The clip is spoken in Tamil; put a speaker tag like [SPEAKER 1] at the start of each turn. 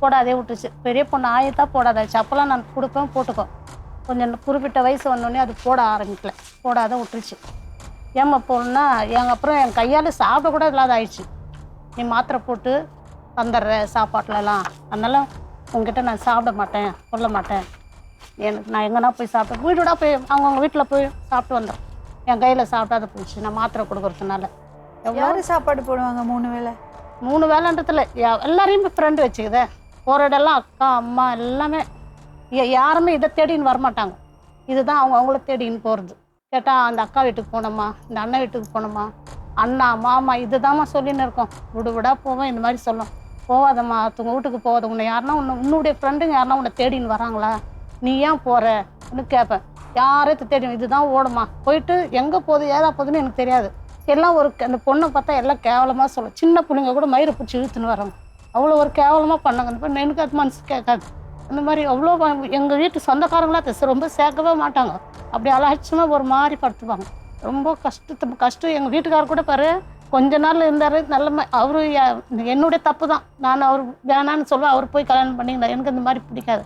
[SPEAKER 1] போடாதே விட்டுச்சு. பெரிய பொண்ணு ஆயிட்டா போடாத, செப்பலாம் நான் கொடுப்பேன் போட்டுக்கோ. கொஞ்சம் குறிப்பிட்ட வயசு வந்தோடனே அது போட ஆரம்பிக்கல, போடாத விட்டுருச்சு. ஏம்மா போடணுன்னா அப்புறம் என் கையால் சாப்பிட கூட இல்லாத ஆயிடுச்சு. நீ மாத்திரை போட்டு தந்துடுற சாப்பாட்டுலலாம், அதனால உங்ககிட்ட நான் சாப்பிட மாட்டேன், சொல்ல மாட்டேன். நான் எங்கன்னா போய் சாப்பிட்டேன், வீடோட போய் அவங்கவுங்க வீட்டில் போய் சாப்பிட்டு வந்தேன். என் கையில் சாப்பிட்டாத போயிடுச்சு நான் மாத்திரை கொடுக்குறதுனால.
[SPEAKER 2] யாரு சாப்பாடு போடுவாங்க 3 வேளை?
[SPEAKER 1] 3 வேலைன்றதுல எல்லாரையும் ஃப்ரெண்டு வச்சுக்குதே. போகிற இடம்லாம் அக்கா அம்மா எல்லாமே யாருமே இதை தேடின்னு வரமாட்டாங்க. இதுதான் அவங்கள தேடின்னு போகிறது. கேட்டால் அந்த அக்கா வீட்டுக்கு போனோம்மா, இந்த அண்ணன் வீட்டுக்கு போனோம்மா, அண்ணா மாமா இதுதாம்மா சொல்லின்னு இருக்கோம். விடா போவோம். இந்த மாதிரி சொல்லும், போகாதம்மா உங்கள் வீட்டுக்கு போகாத, உன்னை யாருன்னா உன்னுடைய ஃப்ரெண்டுங்க யாருன்னா உன்னை தேடின்னு வராங்களா, நீ ஏன் போகிறன்னு கேட்பேன். யாரையும் தெரியும், இதுதான் ஓடுமா, போயிட்டு எங்கே போகுது ஏதா போகுதுன்னு எனக்கு தெரியாது. எல்லாம் அந்த பொண்ணை பார்த்தா எல்லாம் கேவலமாக சொல்லும். சின்ன பிள்ளைங்க கூட மயிரை பிடிச்சி இழுத்துன்னு வராங்க. அவ்வளோ ஒரு கேவலமாக பண்ணாங்க. அந்த பொண்ணு எனக்கு அது மனசு கேட்காது. அந்த மாதிரி அவ்வளோ எங்கள் வீட்டு சொந்தக்காரங்களாம் ரொம்ப சேர்க்கவே மாட்டாங்க. அப்படி அலட்சியமாக ஒரு மாதிரி படுத்துவாங்க. ரொம்ப கஷ்டம். எங்கள் வீட்டுக்காரர் கூட பாரு கொஞ்ச நாள் இருந்தார் நல்ல. அவரு என்னுடைய தப்பு தான், நான் அவர் வேணான்னு சொல்லுவேன். அவர் போய் கல்யாணம் பண்ணியிருந்தார். எனக்கு அந்த மாதிரி பிடிக்காது.